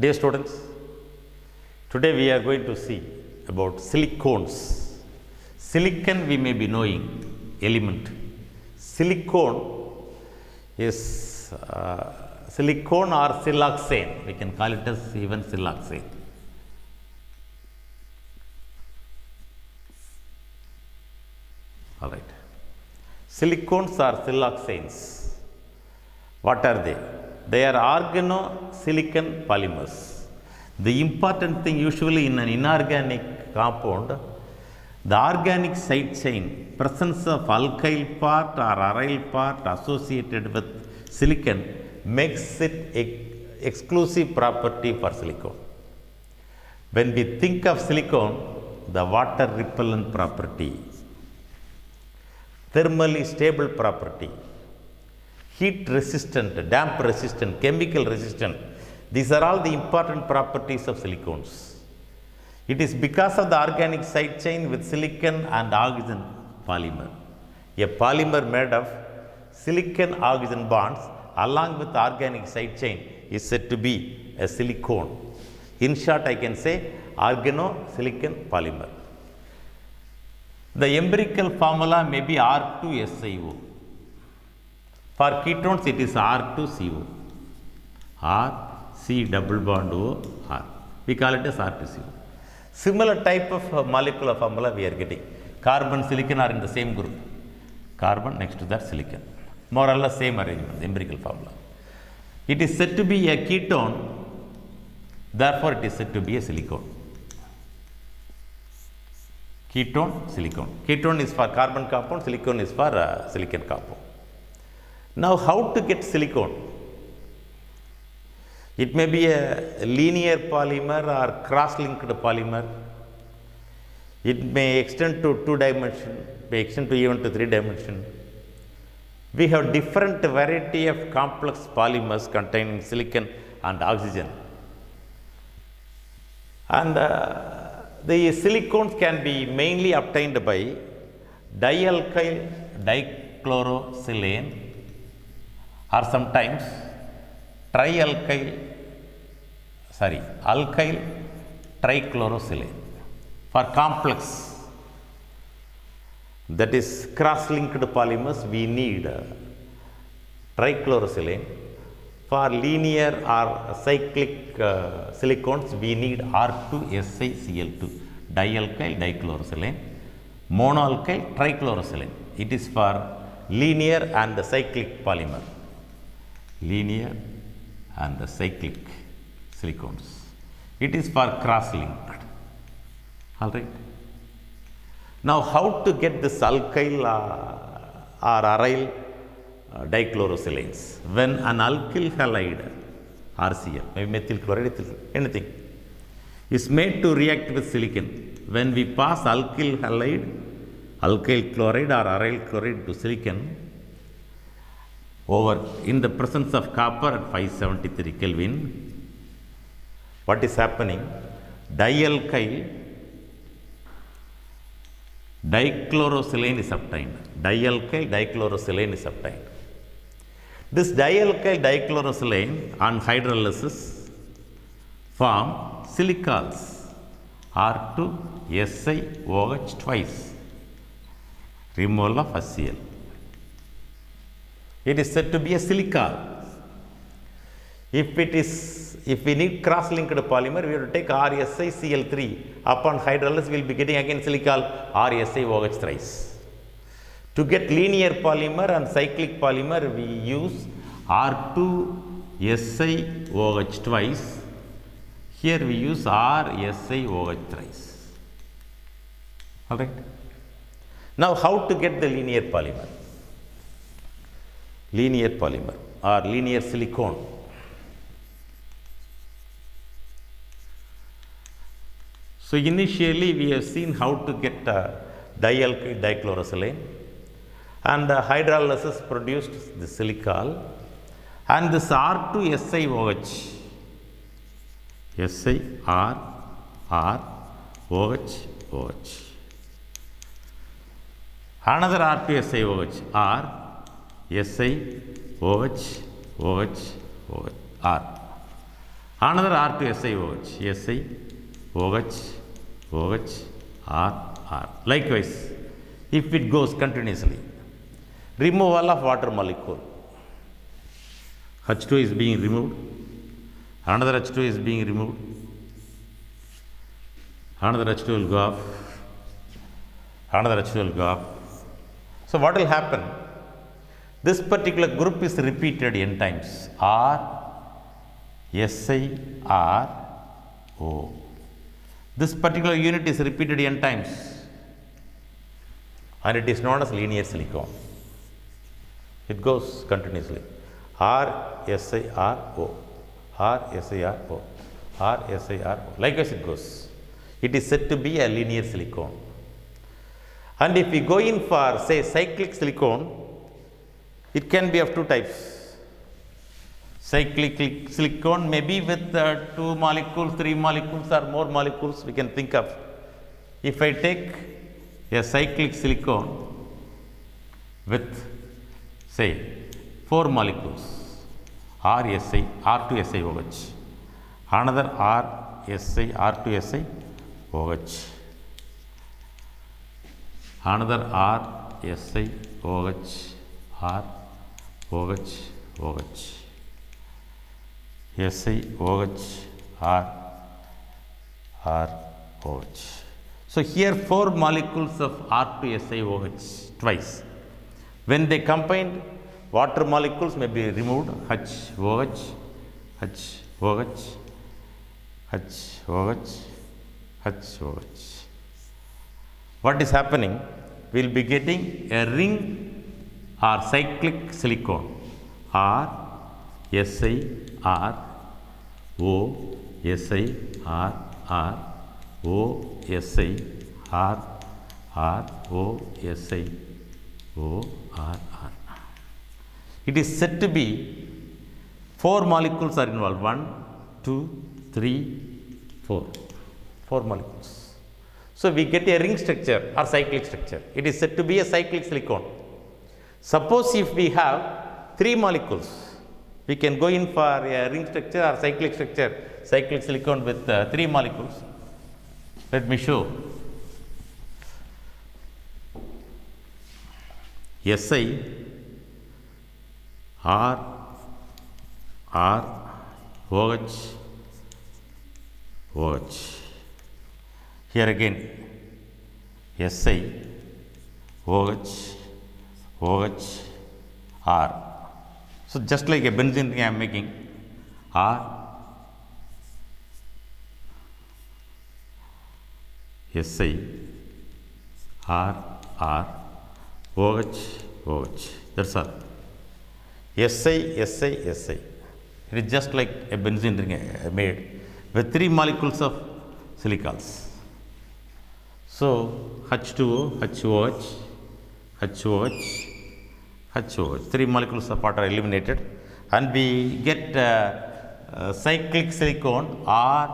Dear students, today we are going to see about silicones. Silicon we may be knowing element. Silicone is silicone or siloxane. We can call it as even siloxane. All right. Silicones or siloxanes. What are they? They are organosilicon polymers. The important thing usually in an inorganic compound, the organic side chain, presence of alkyl part or aryl part associated with silicon makes it exclusive property for silicone. When we think of silicone, the water repellent property, thermally stable property, heat resistant, damp resistant, chemical resistant. These are all the important properties of silicones. It is because of the organic side chain with silicon and oxygen polymer. A polymer made of silicon oxygen bonds along with organic side chain is said to be a silicone. In short, I can say organosilicon polymer. The empirical formula may be R2SiO. For ketones, it is R2CO. R, C double bond O, R. We call it as R2CO. Similar type of molecular formula we are getting. Carbon, silicon are in the same group. Carbon next to that silicon. More or less same arrangement, empirical formula. It is said to be a ketone, therefore it is said to be a silicone. Ketone, silicone. Ketone is for carbon compound, silicone is for silicon compound. Now, how to get silicone? It may be a linear polymer or cross-linked polymer. It may extend to 2 dimension, may extend to even to 3 dimension. We have different variety of complex polymers containing silicon and oxygen. And the silicones can be mainly obtained by dialkyl dichlorosilane or sometimes alkyl trichlorosilane. For complex, that is cross-linked polymers, we need trichlorosilane. For linear or cyclic silicones, we need R2SiCl2, dialkyl dichlorosilane, monoalkyl trichlorosilane. It is for linear and the cyclic polymer. Linear and the cyclic silicones. It is for cross-linked. All right. Now, how to get this alkyl or aryl dichlorosilanes? When an alkyl halide, RCl, maybe methyl chloride, anything, is made to react with silicon, when we pass alkyl halide, alkyl chloride or aryl chloride to silicon, over in the presence of copper at 573 Kelvin, what is happening? Dialkyl dichlorosilane is obtained. Dialkyl dichlorosilane is obtained. This dialkyl dichlorosilane on hydrolysis form silicols R2SiOH twice, removal of HCl. It is said to be a silicol. If we need cross-linked polymer, we have to take RSiCl3. Upon hydrolysis, we will be getting again silicol RSiOH thrice. To get linear polymer and cyclic polymer, we use R2SiOH twice. Here we use RSiOH thrice. All right. Now, how to get the linear polymer? Linear polymer or linear silicone. So, initially we have seen how to get dialkyl dichlorosilane, and hydrolysis produced the silicol, and this R2SiOH, SiRROH, another R2SiOH, RSiOH, OH, R. Another R to SiOH, SiOH, OH, R, R. Likewise, if it goes continuously, removal of water molecule. H2 is being removed, another H2 is being removed, another H2 will go off, another H2 will go off. So what will happen? This particular group is repeated n times. R, Si, R, O. This particular unit is repeated n times and it is known as linear silicon. It goes continuously. R, Si, R, O. R, Si, R, O. R, Si, R, O. Likewise it goes. It is said to be a linear silicon. And if we go in for, say, cyclic silicon, it can be of two types. Cyclic silicon may be with 2 molecules, 3 molecules or more molecules we can think of. If I take a cyclic silicon with, say, 4 molecules, R, Si, R to SiOH, another R, Si, R to SiOH, another R, Si, OH, R, OH, OH, Si, OH, R, R, OH. So here 4 molecules of R to SiOH twice. When they combined, water molecules may be removed, HOH, HOH, HOH, HOH. What is happening? We will be getting a ring or cyclic silicon. R, Si, R, O, Si, R, R, O, Si, R, R, O, Si, O, R, R. It is said to be 4 molecules are involved. 1, 2, 3, 4. 4 molecules. So we get a ring structure or cyclic structure. It is said to be a cyclic silicon. Suppose if we have 3 molecules, we can go in for a ring structure or cyclic structure, cyclic silicon with 3 molecules. Let me show. Si, R, R, OH, OH. Here again, Si, OH, OH, R. So just like a benzene ring I am making, R, Si, R, R, OH, OH. That's all. Si, Si, Si. It is just like a benzene ring I made with 3 molecules of silicals. So H2O, HOH, HOH, HOH. 3 molecules of water are eliminated and we get cyclic silicon R,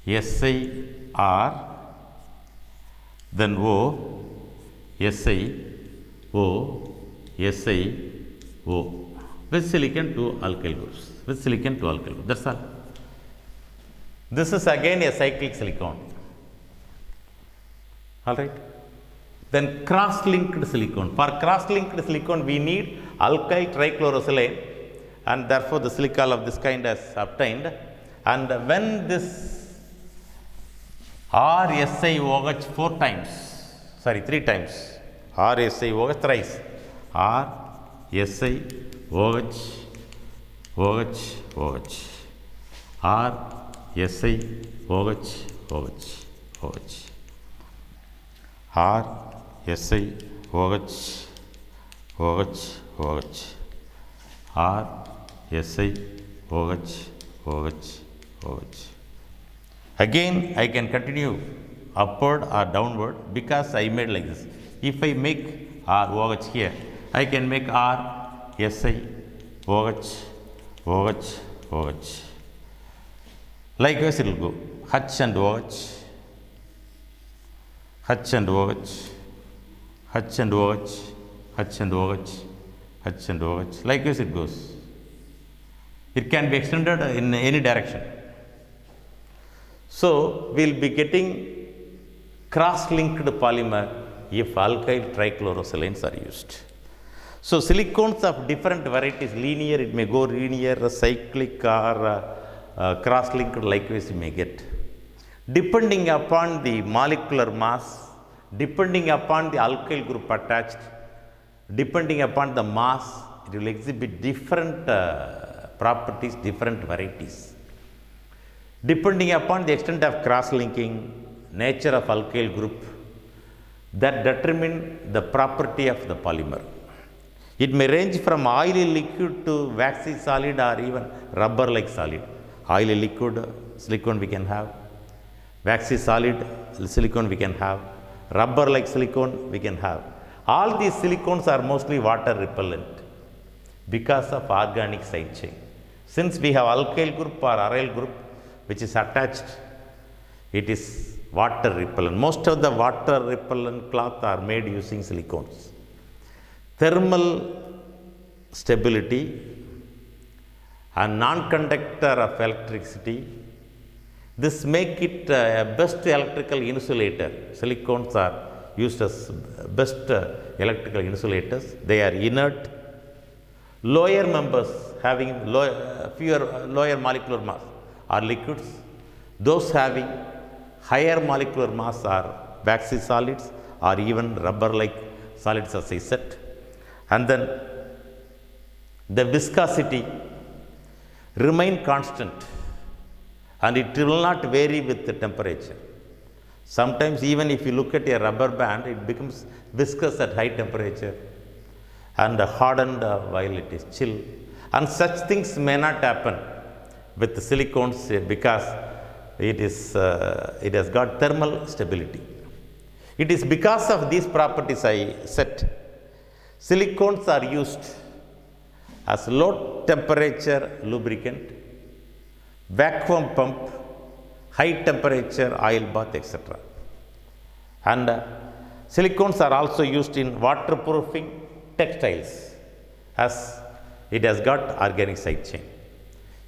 Si, R, then O, Si, O, Si, O. With silicon 2 alkyl groups. With silicon 2 alkyl groups. That's all. This is again a cyclic silicon. All right. Then cross-linked silicon. For cross-linked silicon, we need alkyl trichlorosilane, and therefore the silical of this kind is obtained. And when this RSiOH 4 times, sorry, 3 times, RSiOH thrice, RSiOH, OH, OH, RSiOH, OH, OH, RSiOH, OH, OH, RSiOH, OH, OH. Again, I can continue upward or downward because I made like this. If I make ROH here, I can make RSi, OH, OH, OH. Likewise, it will go H and OH, H and OH, H and OH, H and OH, H and OH. Likewise, it goes. It can be extended in any direction. So, we will be getting cross-linked polymer if alkyl trichlorosilane are used. So, silicones of different varieties, linear, it may go linear, cyclic or cross-linked, likewise you may get. Depending upon the molecular mass, depending upon the alkyl group attached, depending upon the mass, it will exhibit different properties, different varieties. Depending upon the extent of cross-linking, nature of alkyl group, that determine the property of the polymer. It may range from oily liquid to waxy solid or even rubber-like solid. Oily liquid silicone we can have, waxy solid silicone we can have, rubber-like silicone we can have. All these silicones are mostly water repellent because of organic side chain. Since we have alkyl group or aryl group which is attached, it is water repellent. Most of the water repellent cloth are made using silicones. Thermal stability and non-conductor of electricity, this make it a best electrical insulator. Silicones are used as best electrical insulators. They are inert. Lower members having fewer lower molecular mass are liquids. Those having higher molecular mass are waxy solids or even rubber-like solids, as I said. And then the viscosity remain constant and it will not vary with the temperature. Sometimes even if you look at a rubber band, it becomes viscous at high temperature and hardened while it is chill. And such things may not happen with the silicones because it has got thermal stability. It is because of these properties I said, silicones are used as low temperature lubricant, vacuum pump, high temperature oil bath, etc. And silicones are also used in waterproofing textiles as it has got organic side chain.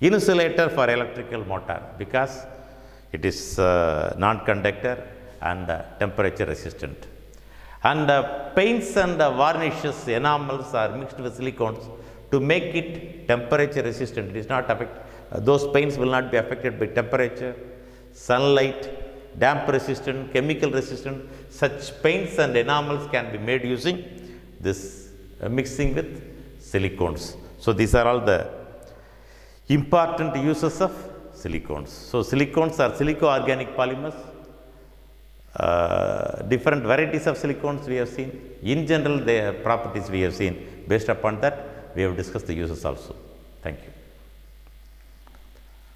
Insulator for electrical motor because it is non-conductor and temperature resistant. And paints and varnishes, enamels are mixed with silicones to make it temperature resistant. It is not those paints will not be affected by temperature, sunlight, damp resistant, chemical resistant. Such paints and enamels can be made using this mixing with silicones. So, these are all the important uses of silicones. So, silicones are silico-organic polymers. Different varieties of silicones we have seen. In general, their properties we have seen. Based upon that, we have discussed the uses also. Thank you.